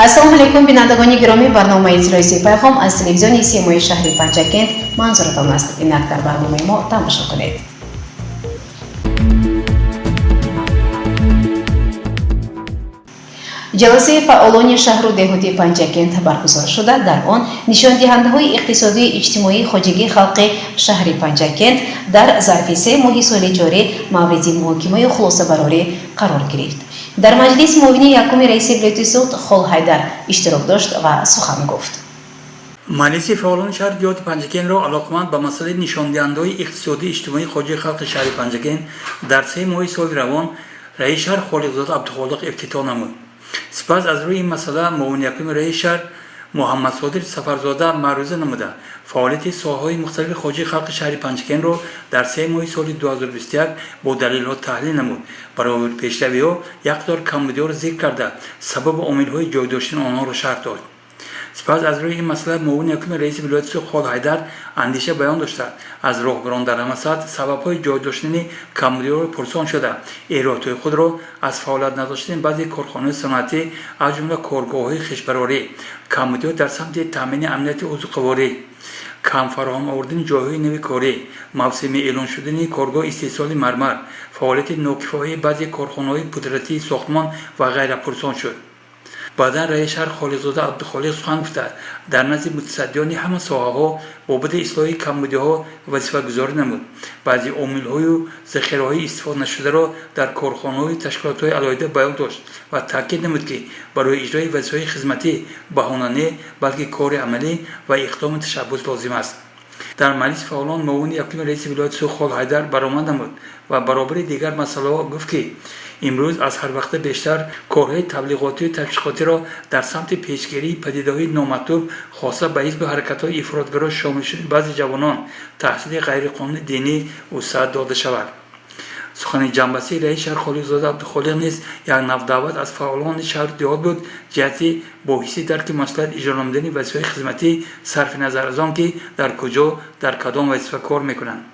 السلام علیکم بینندگان گرامی، برنامه اجرایی پیغام از تلویزیون سیمو شهر پنجکند منظورتان است. این در برنامه ما تماشا کنید. جلسه فعالان شهر و دهاتی پنجکند برگزار شده. در آن نشان دهنده‌های اقتصادی اجتماعی خواجگی خلق شهر پنجکند در ظرف 3 ماه سال جاری مورد محاکمه خلاصه برآوری قرار گرفت. در مجلس معاون یکم رئیس ولایت سود خال حیدر اشتراک داشت و سخن گفت. مجلس فعالان شهر دهاتی پنجکند را علاقمند به مسئله نشان دهنده‌های اقتصادی اجتماعی خواجگی خلق شهر پنجکند در 3 ماه سال روان رئیس شهر خالقزاده عبدالخالق افتتاح نمود. سپس از روی این مسئله معاون یکم رئیس شهر محمد صادق سفرزاده معروضه نموده فعالیت ساحه‌های مختلف خواجگی خلق شهر پنجکند را در 3 ماه سال 2021 با دلایل تحلیل نمود. برای پیشروی ها یقدار کمبودی‌ها را ذکر کرده سبب و عامل‌های جای داشتن آنها را شرح داد. سپس از روی این مسئله معاون یکم رئیس ولایت سود خال حیدر اندیشه بیان داشته از راهبران در همه سطح سبب‌های جای داشتن کمبودی‌ها را پرسان شده ارائه خود را از فعالیت نداشتن بعضی کارخانه‌های صنعتی از جمله کارگاه‌های خشبراری، کمبودی‌ها در سمت تامین امنیت عضوقواری، کم فراهم آوردن جایهای نوی کاری، موسمی اعلان شدن کارگاه استحصال مرمر، فعالیت ناکفایی بعضی کارخانه‌های پودراتی ساختمان و غیره پرسان شد. بعدا رئیس شهر خالقزاده عبدالخالق سخن گفته در نزد متصدیان همه ساحه‌ها بابت اصلاح کمبودی‌ها وظیفه گذاری نمود. بعضی عامل‌های و ذخیره‌های استفاده نشده را در کارخانه‌های تشکیلات‌های علاوه بیان داشت و تاکید نمود که برای اجرای وظایف خدمتی بهانه نه بلکه کار عملی و اقدام تشبث لازم است. در مجلس فعالان معاون یکم رئیس ولایت سود خال حیدر برآمد نمود و برابر دیگر مسائل‌ها گفت که امروز از هر وقت بیشتر کارهای تبلیغاتی و تشویقاتی را در سمت پیشگیری پدیده‌های نامطلوب خاصه به حزب حرکت‌های افراطگرا شامل شده بعضی جوانان تحصیل غیرقانونی دینی وسعت داده شود. سخن جنبشی رئیس شهر خالقزاده عبدالخالق نیز یک نودعوت از فعالان شهر دهات بود جهتی با حیث درک مسئله اجرا نمودن وظایف خدمتی صرف نظر از آن که در کجا در کدام وظیفه کار میکنند.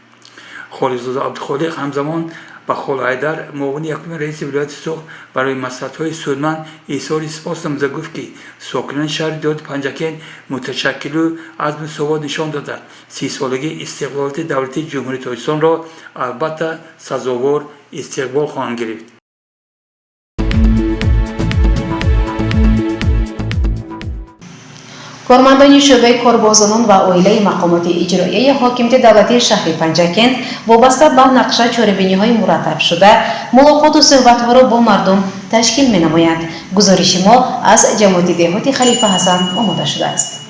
خالقزاده عبدالخالق همزمان با خال حیدر معاون یکم رئیس ولایت سوخ برای مصلحت‌های سودمند اظهار سپاس نموده گفت که ساکنان شهر دهات پنجکند متشکل و عزم ثبات نشان داده 30 سالگی استقلالیت دولتی جمهوری تاجیکستان را البته سزاوار استقبال خواهند گرفت. کارمندان شعبه کاربازان و عائله مقامات اجرایی حاکمیت دولتی شهر پنجکند وابسته به نقشه چاره‌بینی‌های مرتب شده ملاقات و صحبت‌ها را با مردم تشکیل می‌نمایند. گزارش ما از جماعت دهاتی خلیفه حسن آماده شده است.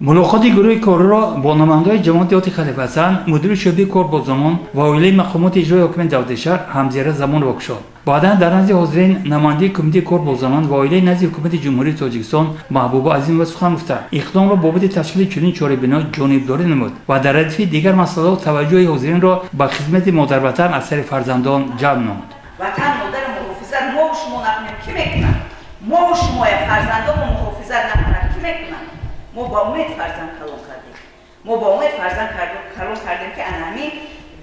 ملاقات گروه کار را با نمایندگان جماعت دهاتی خلیفه حسن مدیر شعبه کاربازان و عائله مقامات اجرایی حاکمیت دولتی شهر همزیر زمان واقع شد. بعدا در نزد حاضرین نماینده کمیته کاربازان و عائله نزد حکومت جمهوری تاجیکستان محبوبه عظیم و سخن گفته اقدام را بابت تشکیل چنین چاره‌بینی جانبداری نمود و در ردیف دیگر مسائل توجه حاضرین را به خدمت مادر وطن از سر فرزندان جلب نمود. وطن مادر محافظت ما و شما نکنیم کی میکنن؟ ما و شما فرزندان محافظت نکنن کی میکنن؟ ما با امید فرزند کلان کردیم. ما با امید فرزند کلان کردیم که همین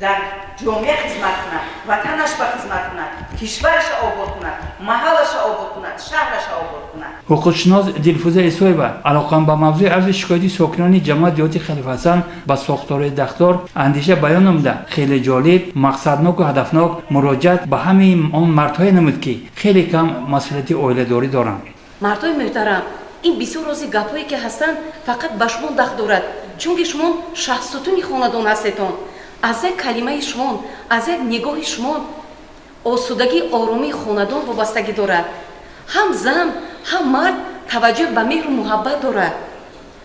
در جامعه خدمت کند، وطنش به خدمت کند، کشورش آباد کند، محلش آباد کند، شهرش آباد کند. حقوقشناس دلفروزه اسویبا علاقه به موضوع عرض شکایتی ساکنان جماعت دهاتی خلیفه حسن با ساختار دختار اندیشه بیان نموده خیلی جالب، مقصدناک و هدفناک مراجعت به همین آن مردهای نمود که خیلی کم مسئولیت عائله‌داری دارند. مردای محترم، این بسیار از گپایی که هستند فقط به شما دخل دارد چون که شما شخصیتون خاندان هستید. از یک کلمه شما، از یک نگاه شما آسودگی آرامی خاندان وابستگی دارد. هم زن هم مرد توجه به مهر و محبت دارد.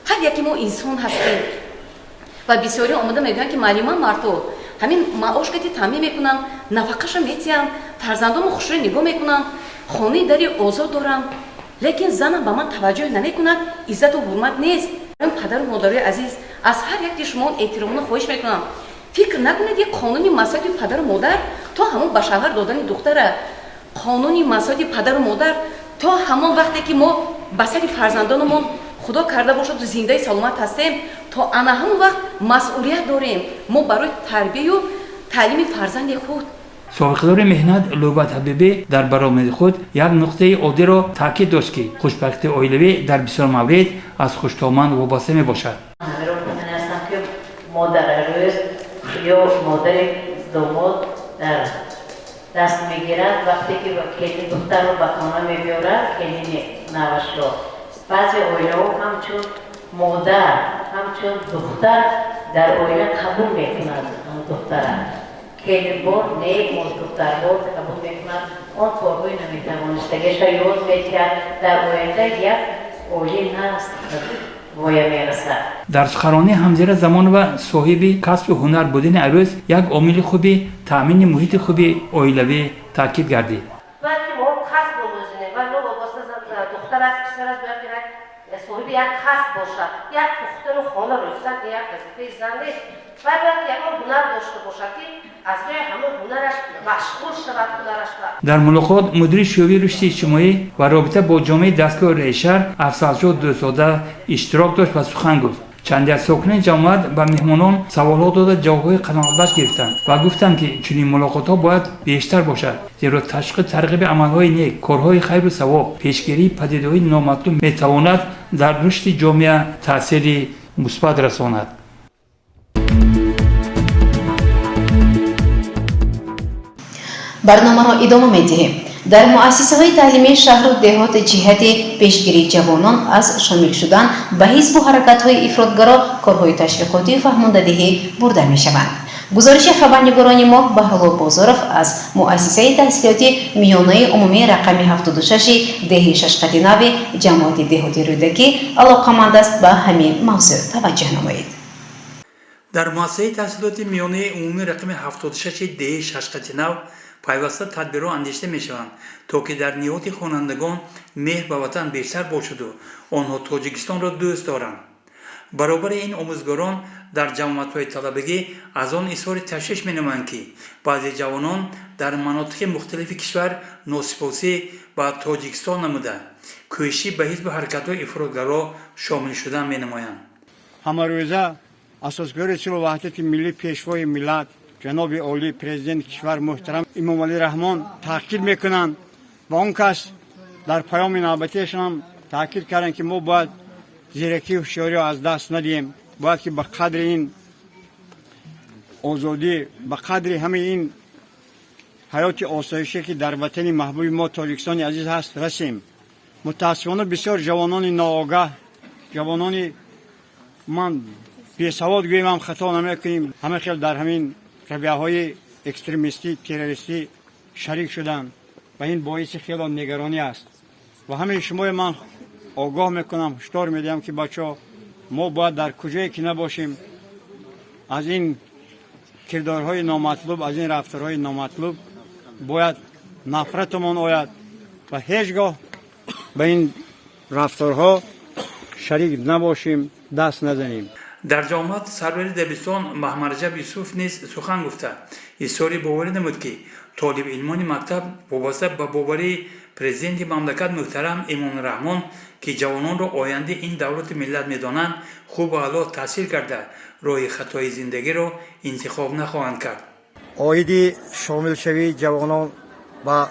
هر یکی ما انسان هستیم و بسیاری آمده میگن که معلومه مردها همین معاش که تامین میکنم، نفقه‌اش میتیم، فرزندام خوشی نگاه میکنم، خانه داری آزاد دارم، لیکن زنم به من توجه نمیکند، عزت و حرمت نیست. من پدر و مادر عزیز از هر یک شما احترام خواهش میکنم. فکر نکنید یک قانونی مسائل پدر و مادر تا همون به شوهر دادن دختره، قانونی مسائل پدر و مادر تا همون وقتی که ما به سر فرزندانمون خدا کرده باشد و زنده سلامت هستیم تا انا همون وقت مسئولیت داریم ما برای تربیت و تعلیم فرزند خود. سابقدار مهنت لوبت حبیبی در برنامه خود یک نقطه عادی را تاکید داشت که خوشبختی عائلوی در بسیار موارد از خوشتامن وابسته می باشد. مادر عروس یا مادر داماد در دست میگیرد وقتی که کلی دختر رو به خانه میبیارد کلی نوش را بعضی اویله ها همچون مادر همچون دختر در اویله قبول میکند دختر کلی بار نیک دختر بار قبول میکند آن کارهای نمیتوانستگیش را یاد میکرد در اویله یک اویله نست در سخنرانی همزیر زمان و صاحب کسب هنر بودن عروس یک عامل خوبی تامین محیط خوبی عائلوی تاکید گردید. وقتی ما کسب بودیم و ما واسه دختر از پسر از باید صاحب یک کسب باشد یک دختر خانه رفتن یک وظیفه زن نیست و باید یک هنر داشته باشد که از روی همه هنرش مشغول شود هنرش. در ملاقات مدیر شعبه رشد اجتماعی و رابطه با جامعه دستگاه رئیس شهر افضل‌شاه دوست‌زاده اشتراک داشت و سخن گفت. چندی از ساکنان جماعت و مهمانان سوالات داده جوابهای قناعت‌بخش گرفتند و گفتند که چنین ملاقات‌ها باید بیشتر باشد زیرا تشویق ترغیب عملهای نیک کارهای خیر و ثواب پیشگیری پدیده‌های نامطلوب می‌تواند در رشد جامعه تأثیری مثبت رساند. برنامه را ادامه می‌دهیم. در مؤسسه‌های تعلیمی شهر و دهات جهت پیشگیری جوانان از شامل شدن به حزب و حرکت‌های افراطگرا کارهای تشویقاتی و فهماندهی برده می‌شوند. گزارش خبرنگاران ما بهرام بازارف از مؤسسه تحصیلاتی میانه عمومی رقم 76 ده ششقتیناوی جماعت دهاتی رودکی علاقه‌مند است به همین موضوع توجه نمایید. در مؤسسه تحصیلاتی میانه عمومی رقم 76 ده ششقتیناو پیوسته تدبیر اندیشیده می شوند تا که در نیات خوانندگان مهر به وطن بیشتر باشد و آنها تاجیکستان را دوست دارند. برابر این آموزگاران در جماعت‌های طلبگی از آن اظهار تشویش می نمایند که بعضی جوانان در مناطق مختلف کشور ناسپاسی به تاجیکستان نموده کوششی به حزب حرکت‌های افراطگرا شامل شدن می نمایند. همروزه اساسگار سلو وحدت ملی پیشوای ملت جناب عالی پرزیدنت کشور محترم امام علی رحمان تاکید میکنند و اون کس در پیام نوبتیشان هم تاکید کردن که ما باید زیرکی و هوشیاری از دست ندیم باید که به قدر این آزادی به قدر همه این حیات آسایشی که در وطن محبوب ما تاجیکستان عزیز هست رسیم. متاسفانه بسیار جوانان ناآگاه جوانان من بی‌سواد گویم هم خطا نمیکنیم همه خیلی در همین رویه‌های اکستریمیستی تروریستی شریک شدن و این باعث خیلی نگرانی است و همه شما من آگاه میکنم هشدار میدم که بچه‌ها ما باید در کجایی که نباشیم از این کردارهای نامطلوب از این رفتارهای نامطلوب باید نفرتمان آید و هیچگاه به این رفتارها شریک نباشیم دست نزنیم. در جامعات سرور دبستان محمد رجب یوسف نیز سخن گفته اظهار باوری نمود که طالب علمان مکتب وابسته به باوری پرزیدنت مملکت محترم امام رحمان که جوانان را آینده این دولت ملت می‌دانند خوب و اعلی تحصیل کرده راه خطای زندگی را انتخاب نخواهند کرد. آیدی شامل شوی جوانان و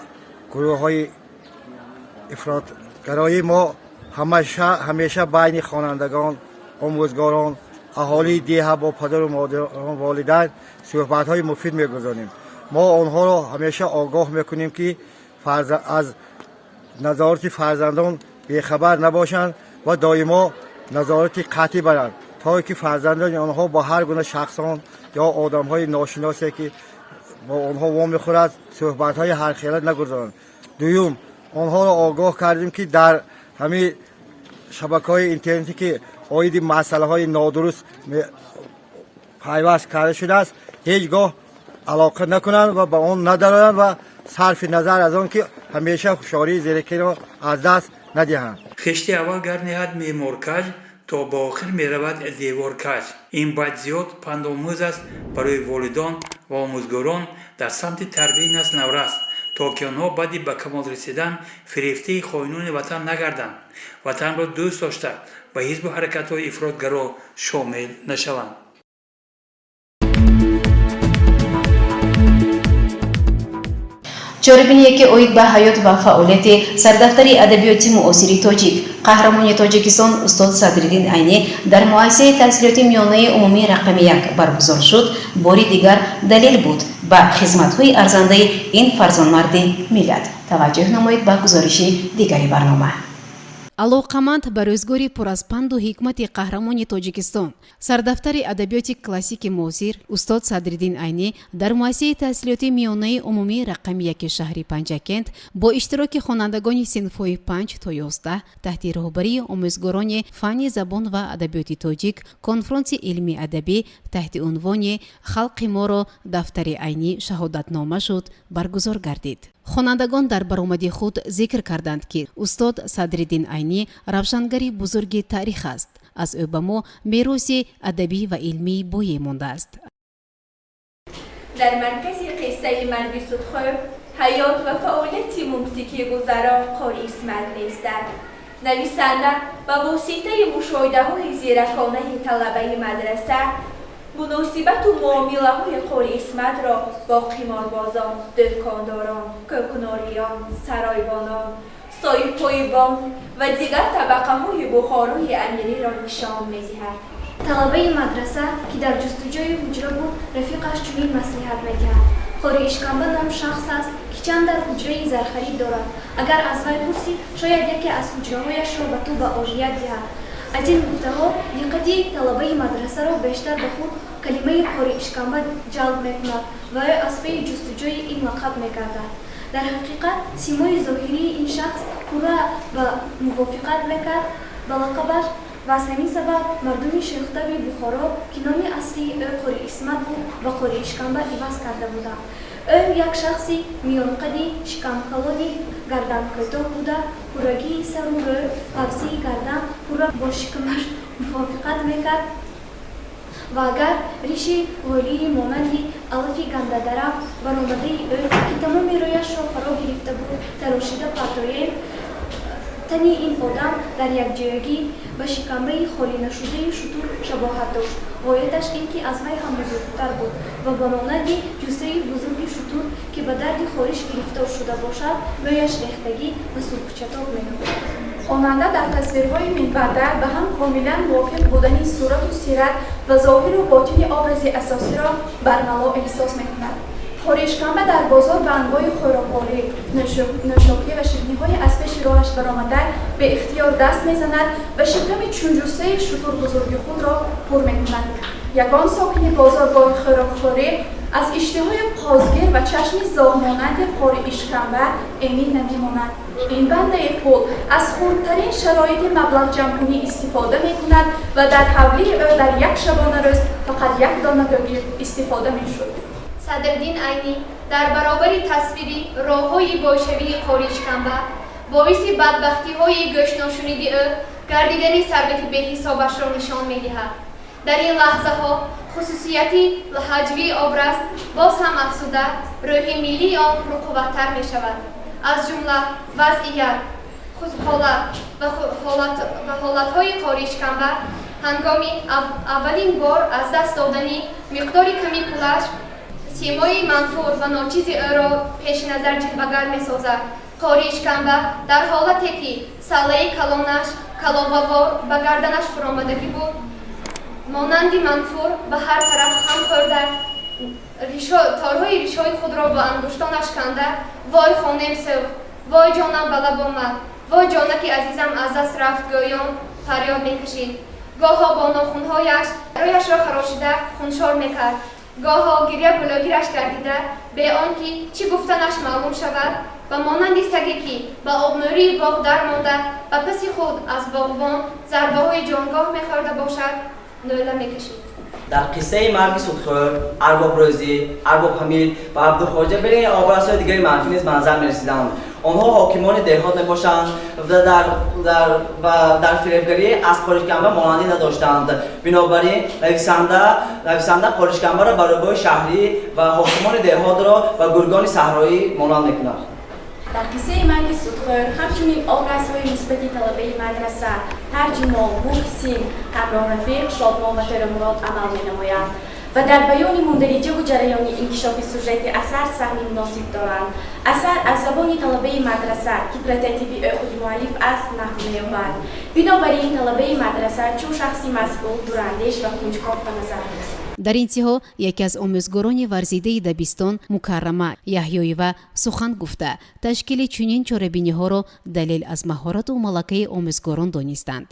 گروه‌های افراطگرایی ما همیشه بین خوانندگان آموزگاران اهالی دیه با پدر و مادر و والدین صحبت‌های مفید می‌گذاریم. ما آنها را همیشه آگاه می‌کنیم که از نظارت فرزندان بیخبر نباشند و دائما نظارت قطعی برند تا که فرزندان آنها با هر گونه شخصان یا آدم‌های ناشناسی که با آنها وام می‌خورد صحبت‌های هر خیالت نگذارند. دوم آنها را آگاه کردیم که در همین شبکه‌های اینترنتی که آیدی مسائل نادرست پیوست کرده شده است هیچگاه علاقه نکنند و به آن ندارند و صرف نظر از آن که همیشه هوشیاری زیرکی را از دست ندهند. خشتی اول گرنهد معمار کج تا با آخر میرود دیوار کج. این باید زیاد پندآموز است برای والدان و آموزگاران در سمت تربیت نسل نو است تا که آنها بعد به کمال رسیدن فریفته خائنان وطن نگردند وطن را دوست داشته و حزب و حرکت‌های افراطگرا شامل نشوند. چاربینی که اوید به حیات و فعالیت سردفتری ادبیات معاصر تاجیک قهرمان تاجیکستان استاد صدرالدین عینی در مؤسسه تحصیلات میانه عمومی رقم 1 برگزار شد باری دیگر دلیل بود به خدمت‌های ارزنده این فرزانمرد ملت. توجه نمایید به گزارش دیگری برنامه. алоқаманд ба рӯзгори пур аз панду ҳикмати қаҳрамони тоҷикистон сардафтари адабиёти классики муосир устод садриддин айнӣ дар муассисаи таҳсилоти миёнаи умумии рақами 1 шаҳри панҷакент бо иштироки хонандагони синфҳои 5 то 11 таҳти роҳбарии омӯзгорони фанни забон ва адабиёти тоҷик конфронси илми адабӣ таҳти унвони халқи моро дафтари айнӣ шаҳодатнома шуд баргузор гардид. хонандагон дар баромади худ зикр карданд ки устод садриддин айнӣ равшангари бузурги таърих аст. аз ӯ ба мо мероси адабӣ ва илмӣ боие мондааст. در مرکز قصه مرد سودخور حیات و فعالیت موسیقی گذرا قاری اسمت نیستد. نویسنده با واسطه مشاهده‌های زیرکانه طلبه مدرسه مناسبت و معامله‌های قاری اسمت را با قماربازان، دکانداران، کوکناریان، سرایبانان، صاحب‌پایبان و دیگر طبقه‌های بخارای امیری را نشان می‌دهد. طلبه مدرسه که در جستجوی حجره بود رفیقش چنین مصلحت می‌دهد: قاری اشکمبه نام شخص است که چند در حجره زرخرید دارد. اگر از وی پرسی شاید یکی از حجره‌هایش را به تو به عاریت دهد. از این گفته‌ها دقتی طلبه مدرسه را بیشتر به خود کلمه قاری اشکمبه جلب می‌کند و از پی جستجوی این لقب می‌گردد. در حقیقت سیمای ظاهری این شخص پورا به موافقت می‌کرد به لقبش و از همین سبب مردم شیخته‌ی بخارا که نام اصلی او قاری اسمت بود و قاری اشکمبه عوض کرده بودند. او یک شخصی میانقدی شکم‌کلادی گردن کوتاه بوده، پورگی سر و رو قبضی گردن پورا با شکمش موافقت میکرد و اگر ریشی غولی مانندی الفی گنده درخت برآمده او که تمام رویش را فرا گرفته بود تراشیده پرتوی تنی این آدم در یک جایگی به شکمه خالی نشده شتر شباهت داشت. غایتش این که از وی هم بزرگتر بود و به مانندی جثه بزرگ شتر که به درد خارش گرفتار شده باشد رویش ریختگی و سرخ می‌نمود. خواننده در تصویرهای منبعده به هم کاملا موافق بودن صورت و سیرت و ظاهر و باطن ابراز اساسی را برملا احساس می‌کند. قاری اشکمبه در بازار به انواع خوراکواری، نوشاکی و شیرینی‌های از پیش راهش برآمده به اختیار دست می‌زند و شکم چون جثه شتر بزرگ خود را پر می‌کند. یگان ساکن بازار با خوراکخواری از اشتهای قازگیر و چشم زاغ-مانند قاری اشکمبه امید نمی‌ماند. این بنده پول از خردترین شرایط مبلغ جمع‌کنی استفاده می‌کند و در حولی او در یک شبانه روز فقط یک دانه گوگیر استفاده می‌شد. صدرالدین عینی در برابر تصویری راه‌های باشوی قاری اشکمبه باعث بدبختی‌های گوش‌ناشنیدی او گردیدن ثروت بی‌حسابش را نشان می‌دهد. در این لحظه‌ها خصوصیتی لهجوی ابراز باز هم افزوده روح ملی آن پرقوت‌تر می‌شود. از جمله وضعیت، حالت و حالت‌های قاری اشکمبه هنگامی اولین بار از دست دادنی مقدار کمی پولش سیمای منفور و ناچیز او را پیش نظر جلوگر می‌سازد. قاری اشکمبه در حالتی که ساله کلانش کلاوه‌وار به گردنش فرآمدگی بود مانند منفور به هر طرف خم خورده تارهای ریش‌های خود را با انگشتانش کنده وای خانم سوخت، وای جانم به لب آمد، وای جانکی عزیزم از دست رفت گویان فریاد میکشید. گاه‌ها با ناخن‌هایش رویش را خراشیده خونشار میکرد، گاه‌ها گریه بلوگیرش گردیده به آنکه چی گفتنش معلوم شود و مانند سگی که به آبنوری باغ درمانده و پس خود از باغبان ضربه‌های جانگاه می‌خورده باشد ناله میکشید. در قصه مرگ سودخور، ارباب روزی، ارباب حمید و عبدالخواجه بین آبرزهای دیگری منفی نیز به نظر می‌رسیدند. آنها حاکمان دهات میباشند و در فریبگری از قاری اشکمبه مانندی نداشتند. بنابراین نویسنده قاری اشکمبه را برای شهری و حاکمان دهات را و گرگان صحرایی مانند می‌کند. در قصه مرگ سودخور همچنین آبرزهای مثبت طلبه مدرسه، ترجمان، محسن، همراه رفیق، شادمان و طیرمراد عمل می‌نمایند. و در بیان مندرجه و جریان انکشاف سوژه اثر سهم مناسب دارند. اثر از زبان طلبه مدرسه که پرترتیبی خود مؤلف است نقل می‌یابد. بنابراین طلبه مدرسه چون شخصی مسئول، دوراندیش و کنجکاو به نظر می‌رسد. дар интиҳо яке аз омӯзгорони варзидаи дабистон мукаррама яҳёева сухан гуфта ташкили чунин чорабиниҳоро далел аз маҳорату малакаи омӯзгорон донистанд.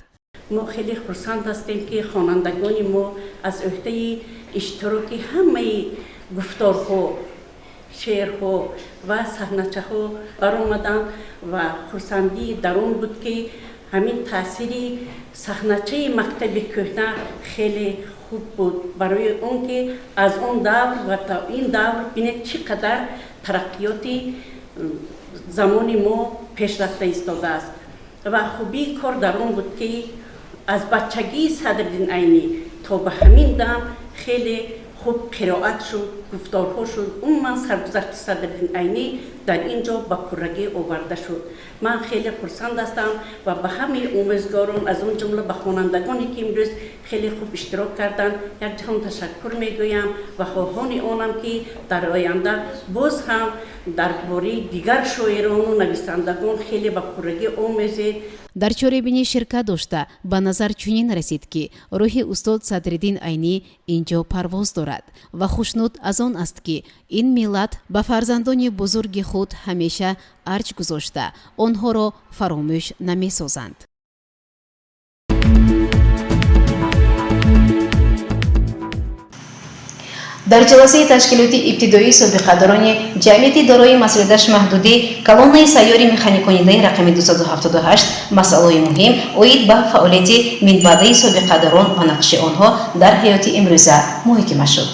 ما خیلی خرسند هستیم که خوانندگان ما از عهده اشتراکی همه گفتارها، شعرها و صحنه‌ها برآمدند و خرسندی در آن بود که همین تأثیری صحنه‌چه مکتب کهنه خیلی خوب بود برای اون که از اون دور و تا این دور بینید چقدر ترقیاتی زمان ما پیشرفته ایستاده است و خوبی کار در اون بود که از بچگی صدرالدین عینی تا به همین دم خیلی خوب قرائت شد، گفتارها شد. اون من سرگذشت صدرالدین عینی در اینجا به پررگی آورده شد. من خیلی خرسند هستم و به همه آموزگاران از اون جمله به خوانندگانی که امروز خیلی خوب اشتراک کردند یک جهان تشکر میگویم و خواهان آنم که در آینده باز هم درباره دیگر شاعران و نویسندگان خیلی به پررگی آموزید. дар чорабинӣ ширкат дошта ба назар чунин расид ки рӯҳи устод Садриддин Айнӣ инҷо парвоз дорад ва хушнуд аз он аст ки ин миллат ба фарзандони бузурги худ ҳамеша арҷ гузошта онҳоро фаромӯш намесозанд. дар ҷаласаи ташкилоти ибтидоии собиқадарони ҷамъияти дорои масъулияташ маҳдуди колоннаи сайёри механиконидаи рақами 278 масъалаи муҳим оид ба фаъолияти минбаъдаи собиқадарон ва нақши онҳо дар ҳаёти имрӯза муҳокима шуд.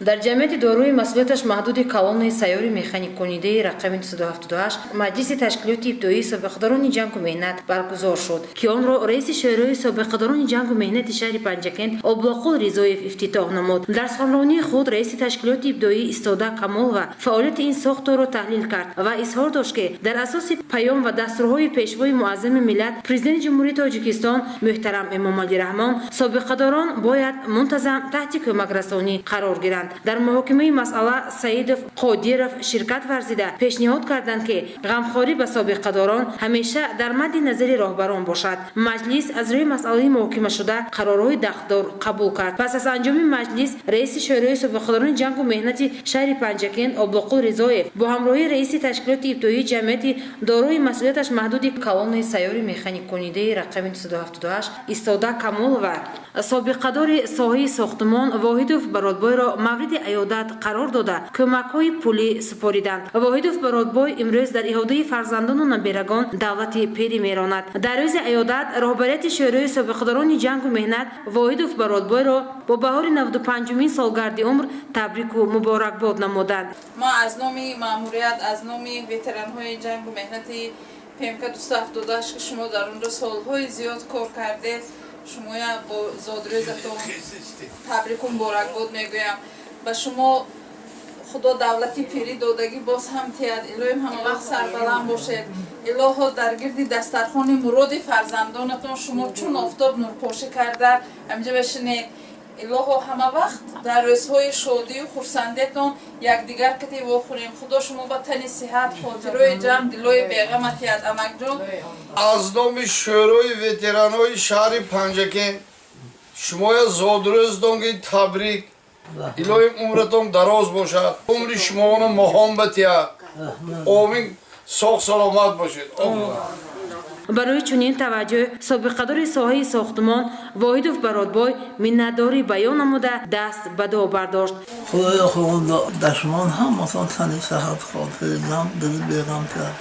дар ҷамъияти дорои масъулияташ маҳдуди колоннаи сайёри механиконидаи рақами 278 маҷлиси ташкилоти ибтидоии собиқадарони ҷангу меҳнат баргузор шуд ки онро раиси шӯрои собиқадарони ҷангу меҳнати шаҳри Панҷакент Облоқул Ризоев ифтитоҳ намуд. дар суханронии худ раиси ташкилоти ибтидоӣ Истода Камолова фаъолияти ин сохторро таҳлил кард ва изҳор дошт ки дар асоси паём ва дастурҳои пешвои муаззами миллат президенти ҷумҳурии Тоҷикистон муҳтарам Эмомалӣ Раҳмон собиқадарон бояд мунтазам таҳти кӯмакрасонӣ қарор гиранд. дар муҳокимаи масъала Саидов Қодиров ширкат варзида пешниҳод карданд ки ғамхорӣ ба собиқадорон ҳамеша дар мадди назари роҳбарон бошад. маҷлис аз рӯи масъалаи муҳокимашуда қарорҳои дахдор қабул кард. пас аз анҷоми маҷлис раиси шӯрои собиқадорони ҷангу меҳнати шаҳри Панҷакент Облоқул Ризоев бо ҳамроҳии раиси ташкилоти ибтидоии ҷамъияти дорои масъулияташ маҳдуди колоннаи сайёри механиконидаи рақами 278 Истода Камолова собиқадори соҳаи сохтумон Воҳидов Бародбойро мавриди аёдат қарор дода кӯмакҳои пулӣ супориданд. Воҳидов Бародбой имрӯз дар иҳодаи фарзандону набирагон давлати пирӣ меронад. дар рӯзи аёдат роҳбарияти шӯрои собиқадорони ҷангу меҳнат Воҳидов Бародбойро бо баҳори 95-мин солгарди умр табрику муборакбод намуданд. ма аз номи маъмурият аз номи ветеранҳои ҷангу меҳнати ПМК 278 ки шумо дар онҷо солҳои зиёд кор кардед шумоя бо зодрӯзатон табрику муборакбод мегӯям. ба шумо худо давлати пирӣ додагӣ боз ҳам тиҳад. илоҳим ҳамавақт сарбаланд бошед. илоҳо дар гирди дастархони муроди фарзандонатон шумо чун офтоб нурпошӣ карда амҷа бешинед. илоҳо ҳамавақт дар рӯзҳои шодию хурсандиятон якдигар кати вохӯрем. худо шумо ба тани сиҳат хотирои ҷамъ дилои беғама тиҳад. амакҷон аз номи шӯрои ветеранҳои шаҳри Панҷакент шумоя зодрӯздонги табрик. илоҳим умратон дароз бошад. умри шумоона моҳон батиҳад. омин соғ саломат бошед. барои чунин таваҷҷӯҳ собиқадори соҳаи сохтумон Воҳидов Бародбой миннатдорӣ баён намуда даст ба дуо бардошт. худоя худо дашмон ҳаматон тани саҳат хотиридам дили беғамтар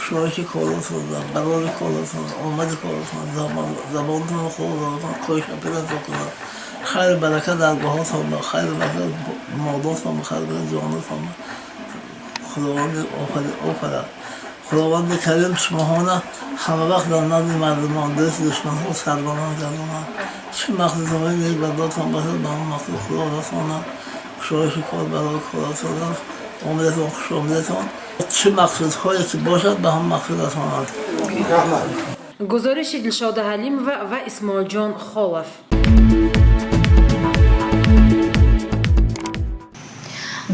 шоиши коротон барори коротон омади коротон забонтон худотон қойшапиратон кунад خیر برکت در باهاتون با خیر برکت ماداتون با خیر برکت جانتون خداوند آفرد خداوند کریم شماهانه همه وقت در نزد مردمان دست دشمن ها سربانان جانان چه مقصدتون نیز برداتون باشد به همون مقصد خدا رسانه شایش کار برای خداتون آمدتون خوش آمدتون چه مقصدهایی که باشد به همون مقصد رسانه. گزارش دلشاد حلیمова و اسماعیل جان خالف.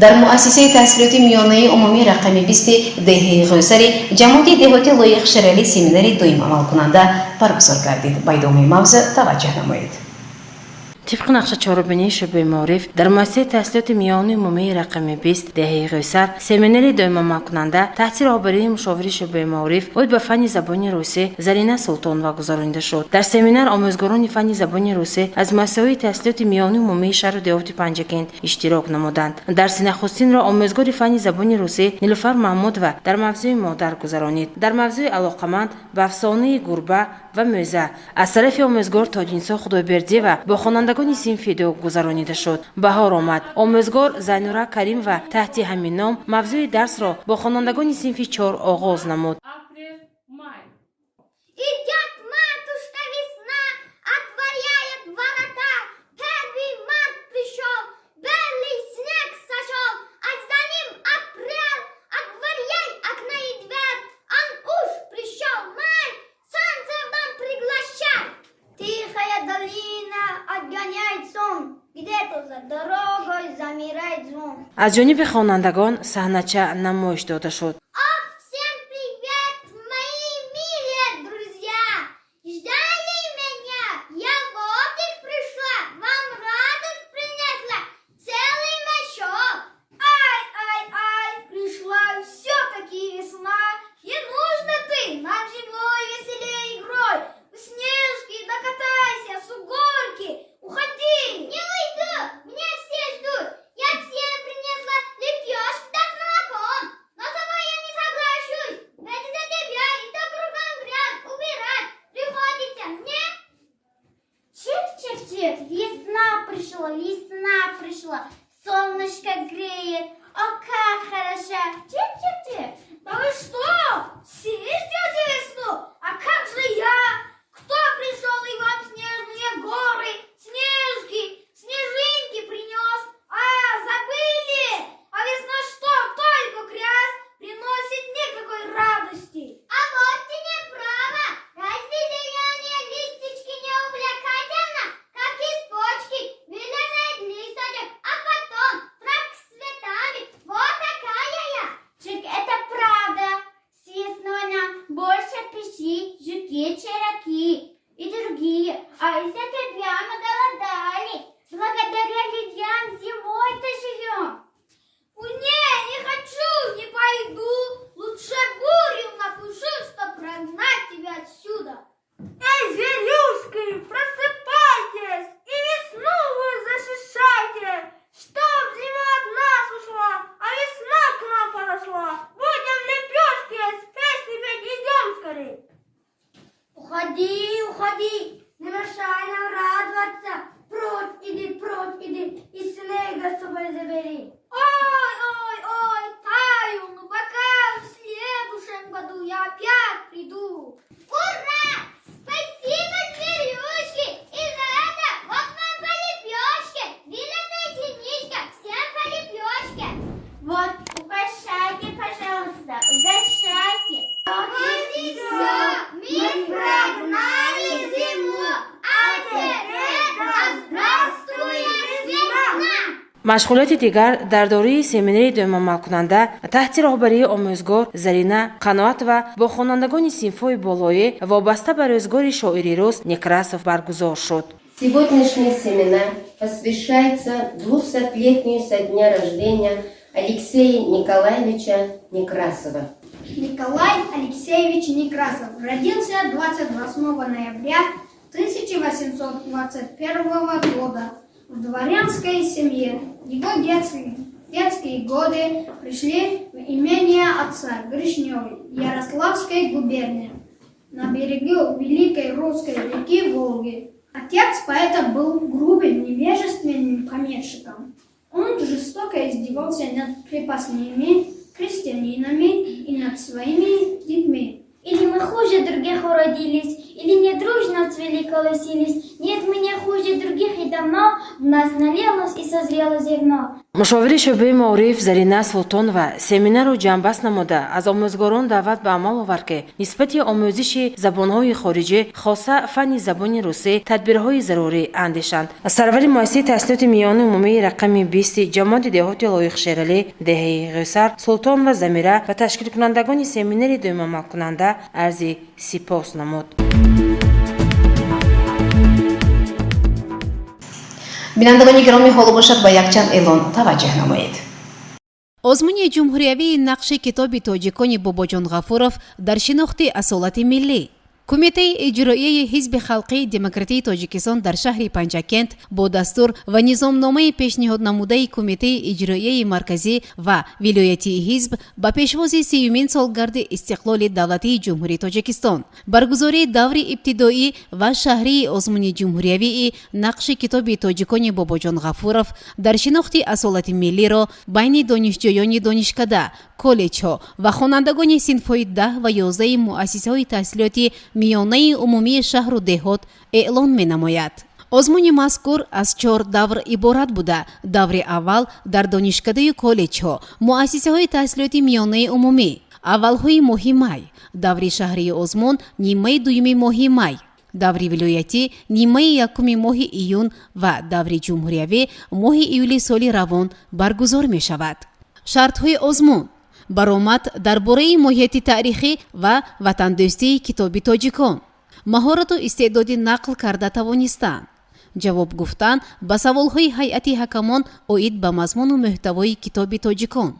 дар муассисаи таҳсилоти миёнаи умумии рақами 20 деҳаи ғӯсари ҷамоати деҳоти лоиқшарали семинари дуюм амалкунанда баргузор гардид. Ба идомаи мавзӯъ таваҷҷӯҳ намоед. طبق نقشه چهاربینی شعبه معارف در مؤسسه تحصیلات میانی عمومی رقم 20 دهه قیصر سمینار دوم عمل کننده تحت رهبری مشاور شعبه معارف بود به فن زبان روسی زرینه سلطان واگذارانده شد. در سمینار آموزگاران فن زبان روسی از مؤسسه تحصیلات میانی عمومی شهر و دهات پنجکند اشتراک نمودند. درس نخستین را آموزگار فن زبان روسی نیلوفر محمود و در موضوع مادر گذرانید. در موضوع علاقمند به افسانه گربه و موزه از طرف آموزگار تاجینسا خدایبردی و با خوانندگان صنف دو گذرانیده شد. بهار آمد. آموزگار زینورا کریم و تحت همین نام موضوع درس را با خوانندگان صنف 4 آغاز نمود. از جانب خوانندگان صحنه‌چه نمایش داده شد. مشغولات دیگر در دوره سمینار دوم عمل کننده تحت رهبری آموزگار زرینه قناعت و با خوانندگان صنف‌های بالایی وابسته به روزگار شاعری روز Некрасов برگزار شد. Сегодняшний семинар посвящается 200-летию со дня рождения Алексея Николаевича Некрасова. Николай Алексеевич Некрасов родился 28 ноября 1821 года в дворянской семье. Его детские годы пришли в имение отца Гришневой, Ярославской губернии, на берегу Великой Русской реки Волги. Отец поэта был грубым, невежественным помещиком. Он жестоко издевался над крепостными, крестьянинами и над своими детьми. Или мы хуже других уродились, или недружно цвели колосились. Нет, мы не хуже других и давно в нас налилось и созрело зерно. мушовири шӯъбаи маориф Зарина Султонова семинарро ҷамъбаст намуда аз омӯзгорон даъват ба амал овард ки нисбати омӯзиши забонҳои хориҷӣ хоса фанни забони русӣ тадбирҳои зарурӣ андешанд. Сарвари муассисаи таҳсилоти миёнаи умумии рақами 20 ҷамоати деҳоти лоиқшералӣ деҳаи Ғисар Султонова Замира ва ташкилкунандагони семинари дуюмамалкунанда арзи сипос намуд. бинандагони гиромӣ ҳоло бошад ба якчанд эълон таваҷҷӯҳ намоед. озмуни ҷумҳуриявии нақши китоби тоҷикони Бобоҷон Ғафуров дар шинохти асолати миллӣ. Кумитаи иҷроияи Ҳизби халқии демократии Тоҷикистон дар шаҳри Панҷакент бо дастур ва низомномаи пешниҳоднамудаи Кумитаи иҷроияи марказӣ ва вилоятии ҳизб ба пешвози 30-юмин солгарди истиқлоли давлатии ҷумҳурии Тоҷикистон баргузории даври ибтидоӣ ва шаҳрии озмуни ҷумҳуриявии нақши китоби тоҷикони Бобоҷон Ғафуров дар шинохти асолати миллиро байни донишҷӯёни донишкада, коллеҷҳо ва хонандагони синфҳои 10 ва 11 муассисаҳои таҳсилоти миёнаи умумии шаҳру деҳот эълон менамояд. озмуни мазкур аз 4 давр иборат буда, даври аввал дар донишкадаyu коллеҷҳо, муассисаҳои таҳсилоти миёнаи умумӣ, аввалҳои моҳи май, даври шаҳрии озмун нимаи дуюми моҳи май, даври вилоятӣ нимаи якуми моҳи июн ва даври ҷумҳуриявӣ моҳи июли соли равон баргузор мешавад. Шартҳои озмун: баромад дар бораи моҳияти таърихӣ ва ватандӯстии китоби тоҷикон, маҳорату истеъдоди нақл карда тавонистан, ҷавоб гуфтан ба саволҳои ҳайати ҳакамон оид ба мазмуну муҳтавои китоби тоҷикон.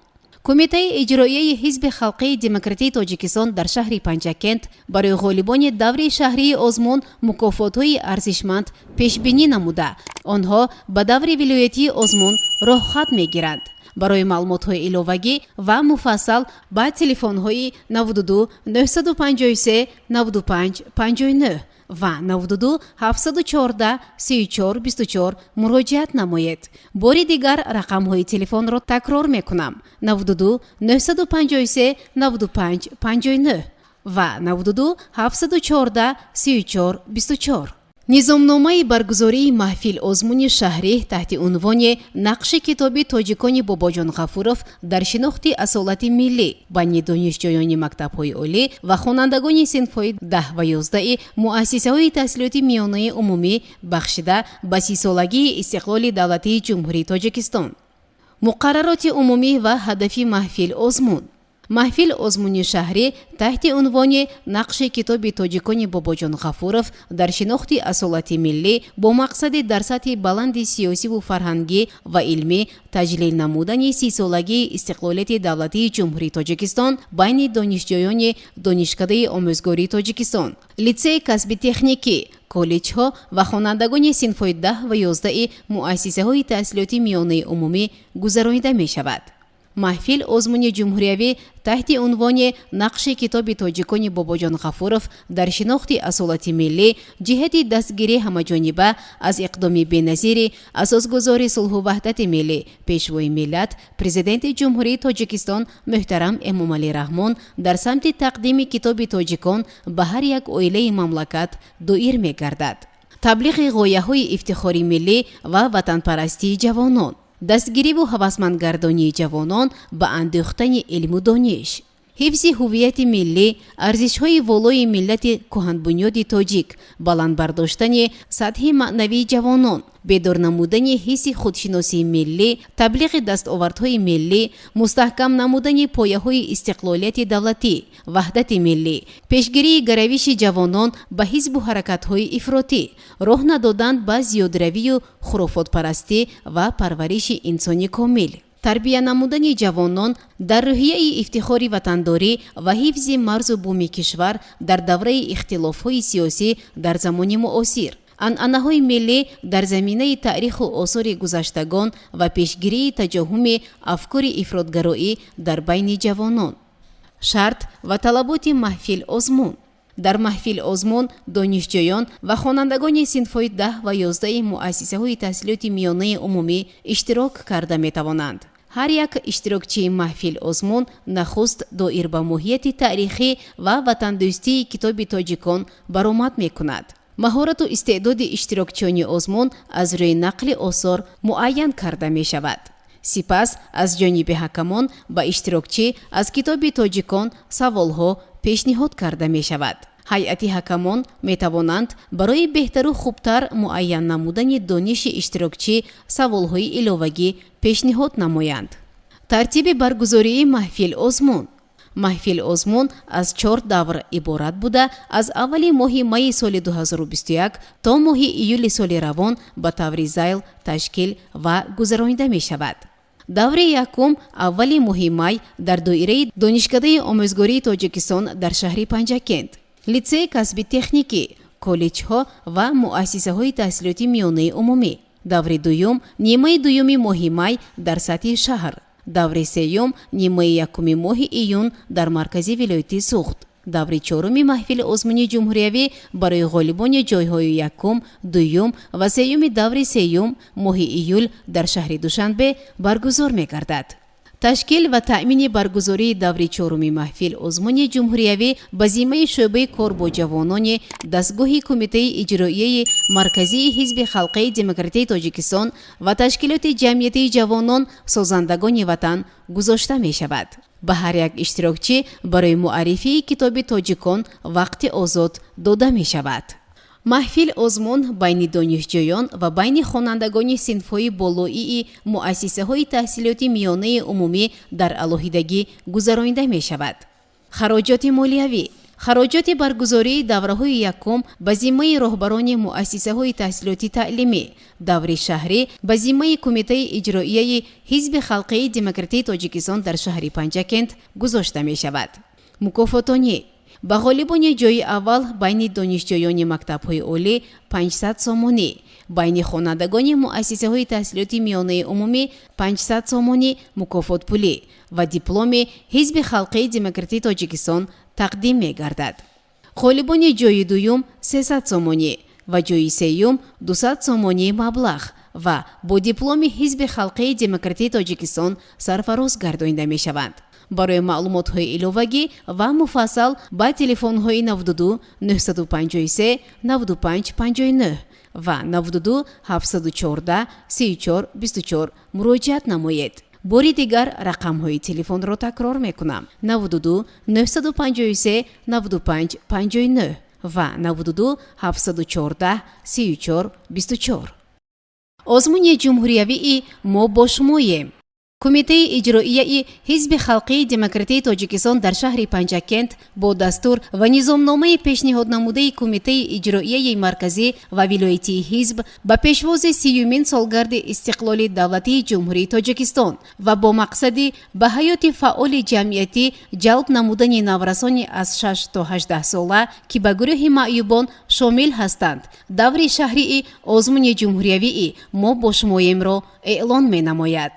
Кумитаи иҷроияи Ҳизби халқии демократии Тоҷикистон дар шаҳри Панҷакент барои ғолибони даври шаҳрии озмун мукофотҳои арзишманд пешбинӣ намуда, онҳо ба даври вилоятии озмун роҳхат мегиранд. Барои маълумотҳои иловагӣ ва муфассал ба телефонҳои 92 953 95 59 ва 92 714 34 24 муроҷиат намоед. Бори дигар рақамҳои телефонро такрор мекунам: 92 953 95 59 ва 92 714 34 24. низомномаи баргузории маҳфил озмуни шаҳрӣ таҳти унвони нақши китоби тоҷикони Бобоҷон Ғафуров дар шинохти асолати миллӣ байни донишҷӯёни мактабҳои олӣ ва хонандагони синфҳои 10 ва 11 муассисаҳои таҳсилоти миёнаи умумӣ бахшида ба 30-солагии истиқлоли давлатии ҷумҳурии Тоҷикистон. Муқаррароти умумӣ ва ҳадафи маҳфил озмун. маҳфил озмуни шаҳрӣ таҳти унвони нақши китоби тоҷикони Бобоҷон Ғафуров дар шинохти асолати миллӣ бо мақсади дар сатҳи баланди сиёсиву фарҳангӣ ва илмӣ таҷлил намудани 30-солагии истиқлолияти давлатии ҷумҳурии Тоҷикистон байни донишҷӯёни донишкадаи омӯзгории Тоҷикистон, литсеи касби техникӣ, коллеҷҳо ва хонандагони синфҳои 10 ва 11 муассисаҳои таҳсилоти миёнаи умумӣ гузаронида мешавад. маҳфил озмуни ҷумҳуриявӣ таҳти унвони нақши китоби тоҷикони Бобоҷон Ғафуров дар шинохти асолати миллӣ ҷиҳати дастгирӣ ҳамаҷониба аз иқдоми беназири асосгузори сулҳу ваҳдати миллӣ, пешвои миллат, президенти ҷумҳурии Тоҷикистон муҳтарам Эмомалӣ Раҳмон дар самти тақдими китоби тоҷикон ба ҳар як оилаи мамлакат доир мегардад. таблиғи ғояҳои ифтихори миллӣ ва ватанпарастии ҷавонон, дастгириву ҳавасмандгардонии ҷавонон ба андӯхтани илму дониш, ҳифзи ҳуввияти миллӣ, арзишҳои волои миллати кӯҳанбунёди тоҷик, баландбардоштани сатҳи маънавии ҷавонон, бедор намудани ҳисси худшиносии миллӣ, таблиғи дастовардҳои миллӣ, мустаҳкам намудани пояҳои истиқлолияти давлатӣ, ваҳдати миллӣ, пешгирии гаравиши ҷавонон ба ҳизбу ҳаракатҳои ифротӣ, роҳ надодан ба зиёдравию хурофотпарастӣ ва парвариши инсони комил, тарбия намудани ҷавонон дар рӯҳияи ифтихори ватандорӣ ва ҳифзи марзу буми кишвар дар давраи ихтилофҳои сиёсӣ дар замони муосир, анъанаҳои миллӣ дар заминаи таъриху осори гузаштагон ва пешгирии таҷоҳуми афкори ифротгароӣ дар байни ҷавонон. шарт ва талаботи маҳфил озмун. дар маҳфил озмун донишҷӯён ва хонандагони синфҳои 10 ва 11 муассисаҳои таҳсилоти миёнаи умумӣ иштирок карда метавонанд. ҳар як иштирокчии маҳфил озмун нахуст доир ба моҳияти таърихӣ ва ватандӯстии китоби тоҷикон баромад мекунад. маҳорату истеъдоди иштирокчиёни озмун аз рӯи нақли осор муайян карда мешавад. сипас аз ҷониби ҳакамон ба иштирокчӣ аз китоби тоҷикон саволҳо пешниҳод карда мешавад. ҳайати ҳакамон метавонанд барои беҳтару хубтар муайян намудани дониши иштирокчӣ саволҳои иловагӣ пешниҳод намоянд. тартиби баргузории маҳфил озмун. маҳфил озмун аз 4 давр иборат буда аз аввали моҳи майи соли 2021 то моҳи июли соли равон ба таври зайл ташкил ва гузаронида мешавад. даври якум аввали моҳи май дар доираи донишкадаи омӯзгории тоҷикистон дар шаҳри панҷакент, литсеи касби техникӣ, коллеҷҳо ва муассисаҳои таҳсилоти миёнаи умумӣ. даври дуюм нимаи дуюми моҳи май дар сатҳи шаҳр. даври сеюм нимаи якуми моҳи июн дар маркази вилояти Суғд. даври чоруми маҳфили озмуни ҷумҳуриявӣ барои ғолибони ҷойҳои якум, дуюм ва сеюми даври сеюм моҳи июл дар шаҳри Душанбе баргузор мегардад. ташкил ва таъмини баргузории даври чоруми маҳфил озмуни ҷумҳуриявӣ ба зиммаи шӯъбаи кор бо ҷавонони дастгоҳи кумитаи иҷроияи марказии ҳизби халқии демократияи Тоҷикистон ва ташкилоти ҷамъиятии ҷавонон созандагони ватан гузошта мешавад. ба ҳар як иштирокчӣ барои муаррифии китоби тоҷикон вақти озод дода мешавад. маҳфил озмун байни донишҷӯён ва байни хонандагони синфҳои болоии муассисаҳои таҳсилоти миёнаи умумӣ дар алоҳидагӣ гузаронида мешавад. хароҷоти молиявӣ. хароҷоти баргузории давраҳои якум ба зиммаи роҳбарони муассисаҳои таҳсилоти таълимӣ, даври шаҳрӣ ба зиммаи кумитаи иҷроияи ҳизби халқии демократияи Тоҷикистон дар шаҳри Панҷакент гузошта мешавад. мукофотонӣ. ба ғолибони ҷойи аввал байни донишҷӯёни мактабҳои олӣ 500 сомонӣ, байни хонандагони муассисаҳои таҳсилоти миёнаи умумӣ 500 сомонӣ мукофотпулӣ ва дипломи ҳизби халқии демократияи Тоҷикистон тақдим мегардад. ғолибони ҷойи дуюм 300 сомонӣ ва ҷойи сеюм 200 сомонӣ маблағ ва бо дипломи ҳизби халқии демократияи Тоҷикистон сарфароз гардонида мешаванд. барои маълумотҳои иловагӣ ва муфассал ба телефонҳои 92 953 95 59 ва 92 714 34 24 муроҷиат намоед. бори дигар рақамҳои телефонро такрор мекунам: 92 953 95 59 ва 92 714 34 24. озмуни ҷумҳуриявии мо бо шумоем. кумитаи иҷроияи ҳизби халқии демократияи Тоҷикистон дар шаҳри Панҷакент бо дастур ва низомномаи пешниҳоднамудаи кумитаи иҷроияи марказӣ ва вилоятии ҳизб ба пешвози 30-юмин солгарди истиқлоли давлатии ҷумҳурии Тоҷикистон ва бо мақсади ба ҳаёти фаъоли ҷамъиятӣ ҷалб намудани наврасони аз 6 то 18 сола ки ба гурӯҳи маъюбон шомил ҳастанд, даври шаҳрии озмуни ҷумҳуриявии мо бо шумоемро эълон менамояд.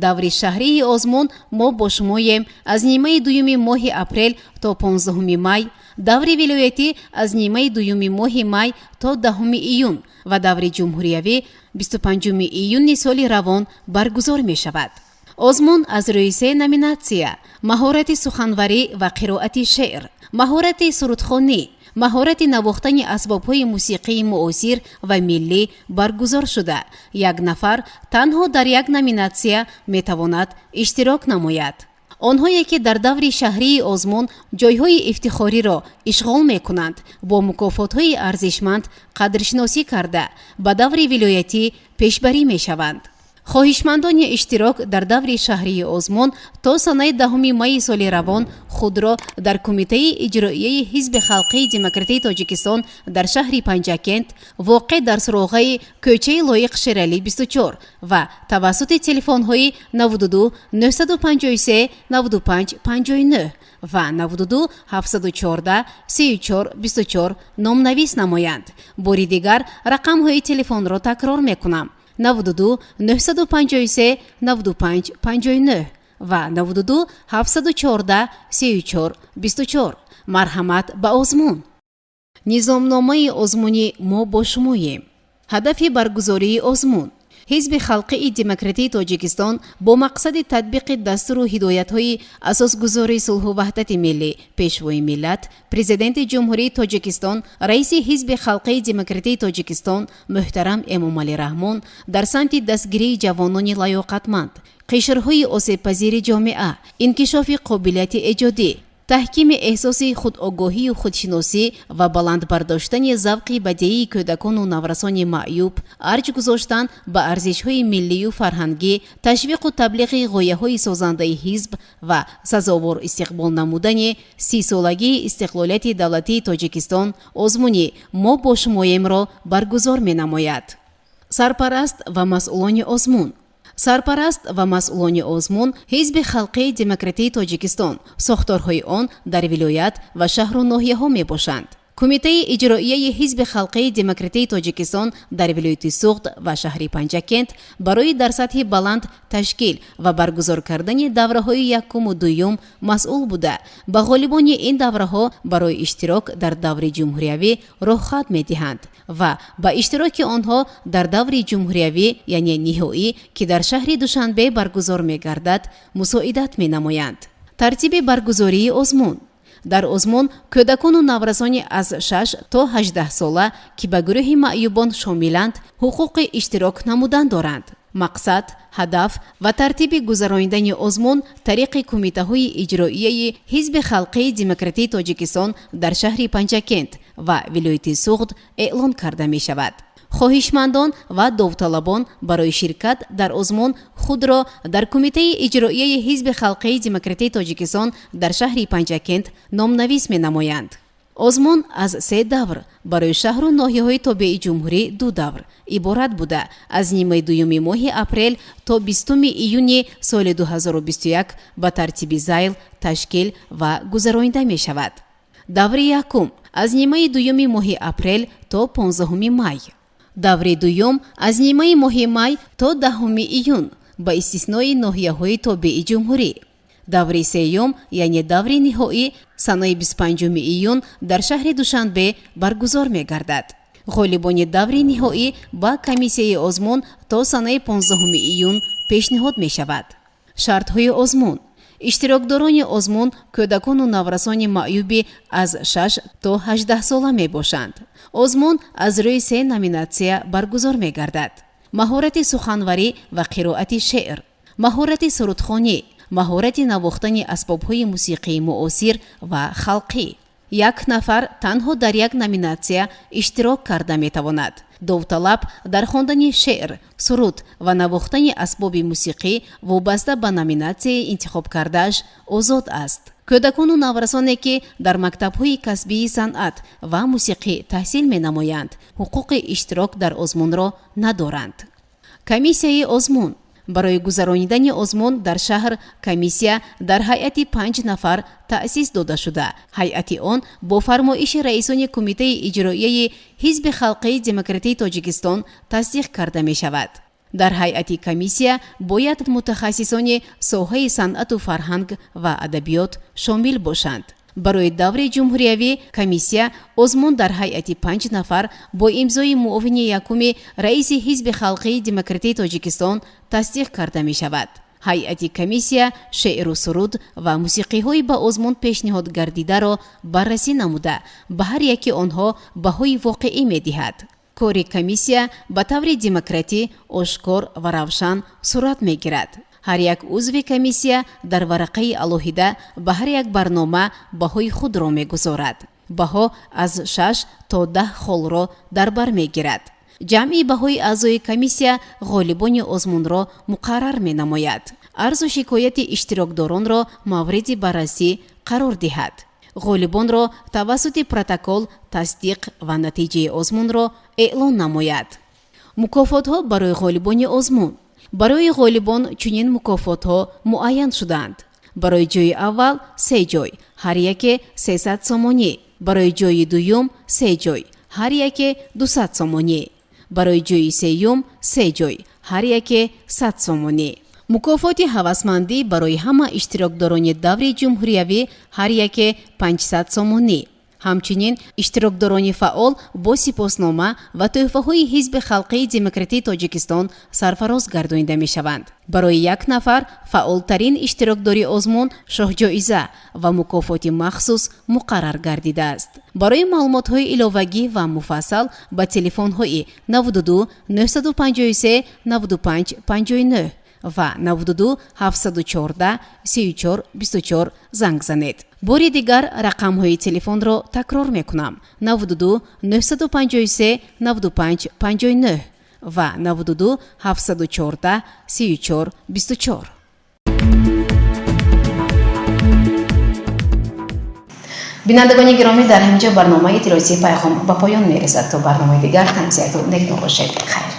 даври шаҳрии озмун мо бо шумоем аз нимаи дуюми моҳи апрел то 15 май, даври вилоятӣ аз нимаи дуюми моҳи май то 10 июн ва даври ҷумҳуриявӣ 25 июни соли равон баргузор мешавад. озмун аз рӯи 3 номинатсия: маҳорати суханварӣ ва қироати шеър, маҳорати сурудхонӣ, маҳорати навохтани асбобҳои мусиқии муосир ва миллӣ баргузор шуда, як нафар танҳо дар як номинатсия метавонад иштирок намояд. онҳое ки дар даври шаҳрии озмун ҷойҳои ифтихориро ишғол мекунанд, бо мукофотҳои арзишманд қадршиносӣ карда ба даври вилоятӣ пешбарӣ мешаванд. хоҳишмандони иштирок дар даври шаҳрии озмун то санаи 10 майи соли равон худро дар кумитаи иҷроияи ҳизби халқии демократияи Тоҷикистон дар шаҳри Панҷакент воқеъ дар суроғаи кӯчаи лоиқ Шералӣ 24 ва тавассути телефонҳои 92 953 95 59 ва 92 714 34 24 номнавис намоянд. бори дигар рақамҳои телефонро такрор мекунам: 92 953 95 59 ва 92 714 34 24. марҳамат ба озмун. низомномаи озмуни мо бо шумоем. ҳадафи баргузории озмун. حزب خلقی دموکراتیک تاجیکستان با مقصد تطبیق دستور و هدایت‌های اساسگذاری صلح و وحدت ملی پیشوای ملت پرزیدنت جمهوری تاجیکستان رئیس حزب خلقی دموکراتیک تاجیکستان محترم امامعلی رحمان در سمت دستگیری جوانان لیاقتمند قشرهای آسیب‌پذیر جامعه انکشاف قابلیت ایجادی تحکیم احساس خودآگاهی و خودشناسی و بلند برداشتن ذوق بدیعی کودکان و نورسان معیوب ارج گذاشتن به ارزش‌های ملی و فرهنگی تشویق و تبلیغ غایه‌های سازنده حزب و سزاوار استقبال نمودن 30 سالگی استقلالیت دولتی تاجیکستان آزمونی ما با شماییم را برگزار می‌نماید. سرپرست و مسئولان آزمون سرپرست و مسئولان آزمون حزب خلقی دموکراتیک تاجیکستان ساختارهای آن در ولایت و شهر و ناحیه‌ها میباشند. کمیته اجرایی حزب خلقی دموکراتیک تاجیکستان در ولایت سوخت و شهر پنجکент برای در سطح بلند تشکیل و برگزار کردن دوره‌های یکم و دوم مسئول بوده به غالبان این دوره‌ها برای اشتراک در دور جمهوریوی رخصت می‌دهند و با اشتراک آنها در دور جمهوریوی یعنی نهایی که در شهر دوشنبه برگزار می‌گردد مساعدت می‌نمایند. ترتیب برگزاری آزمون در آزمون کودکان و نورسان از 6 تا 18 ساله که به گروه معیوبان شاملند حقوق اشتراک نمودن دارند. مقصد، هدف و ترتیب گذراندن آزمون طریق کمیته‌های اجرایی حزب خلقی دموکراتیک تاجیکستان در شهر پنجکент و ولایت سوخت اعلان کرده می شود. خواهشمندان و داوطلبان برای شرکت در آزمون خود را در کمیته اجرایی حزب خلقی دموکراتیک تاجیکستان در شهر پنجکent نامنویس می نمایند. آزمون از 3 دور برای شهر و ناحیه‌های تابع جمهوری 2 دور عبارت بوده از نیمه دوم ماه اپریل تا 20 ایون سال 2021 به ترتیب ذیل تشکیل و گذرانده می شود. دور یکم از نیمه دوم ماه اپریل تا 15 می. دور دوم از نیمه ماه می تا 10 ایون با استثنای ناحیه‌های تابع جمهوری. دور سیوم یعنی دور نهایی سنه 25 ایون در شهر دوشنبه برگزار می گردد. غالبان دور نهایی با کمیسیه آزمون تا سنه 15 ایون پیشنهاد می شود. شرط های آزمون اشتراکداران آزمون کودکان و نورسان معیوبی از 6 تا 18 ساله می باشند. آزمون از روی 3 نامیناسیون برگزار می گردد. مهارت سخنوری و قرائت شعر، مهارت سرودخوانی، مهارت نواختن اسباب‌های موسیقی معاصر و خلقی. 1 نفر تنها در یک نامیناسیون اشتراک کرده می‌تواند. داوطلب در خواندن شعر، سرود و نواختن اسباب موسیقی وابسته به نامیناسیون انتخاب کرده‌اش آزاد است. کودکان و نورسانی که در مکتب‌های کسبی صنعت و موسیقی تحصیل می‌نمایند حقوق اشتراک در آزمون را ندارند. کمیسیه آزمون برای گذراندن آزمون در شهر کمیسیه در هیئت 5 نفر تأسیس داده شده. هیئت آن با فرمایش رئیسان کمیته اجرایی حزب خلقی دموکراتیک تاجیکستان تصدیق کرده می شود. در هیئت کمیسیه باید متخصصان ساحه صنعت و فرهنگ و ادبیات شامل باشند. برای دور جمهوریوی کمیسیه آزمون در هیئت 5 نفر با امضای معاون یکم رئیس حزب خلقی دموکراتیک تاجیکستان تصدیق کرده می شود. هیئت کمیسیه شعر و سرود و موسیقی های با آزمون پیشنهاد گردیده را بررسی نموده به هر یکی آنها بهای واقعی می دهد. کار کمیسیه به طور دموکراتی، آشکار و روشن صورت می گیرد. هر یک عضو کمیسیه در ورقه علاهیده به هر یک برنامه بهای خود را می گذارد. بها از 6 تا 10 خال را در بر می گیرد. جمعی بهای اعضای کمیسیه غالبان آزمون را مقرر می نماید. عرض و شکایت اشتراکداران را مورد بررسی قرار دهد. غالبان را توسط پروتکل تصدیق و نتیجه آزمون را اعلان نماید. مکافات ها برای غالبان آزمون. برای غالبان چنین مکافات ها معین شدند. برای جای اول 3 جای، هر یک 300 سومانی. برای جای دوم 3 جای، هر یک 200 سومانی. برای جای سوم 3 جای، هر یک 100 سومانی. مکافات هوسمندی برای همه اشتراکداران دور جمهوریوی هر یک 500 سومانی. ҳамчунин иштирокдорони фаъол бо сипоснома ва тӯҳфаҳои ҳизби халқии демократии тоҷикистон сарфароз гардонида мешаванд. барои як нафар фаъолтарин иштирокдори озмун шоҳҷоиза ва мукофоти махсус муқаррар гардидааст. барои маълумотҳои иловагӣ ва муфассал ба телефонҳои 92 953 95 59 ва 92 714 34 24 занг занед. бори дигар рақамҳои телефонро такрор мекунам: 92 953 95 59 ва 92 714 34 24. бинандагони гиромӣ, дар ҳаминҷо барномаи иттилоотии Пайгом ба поён мерасад. то барномаи дигар, танзияту некнур бошед. хайр.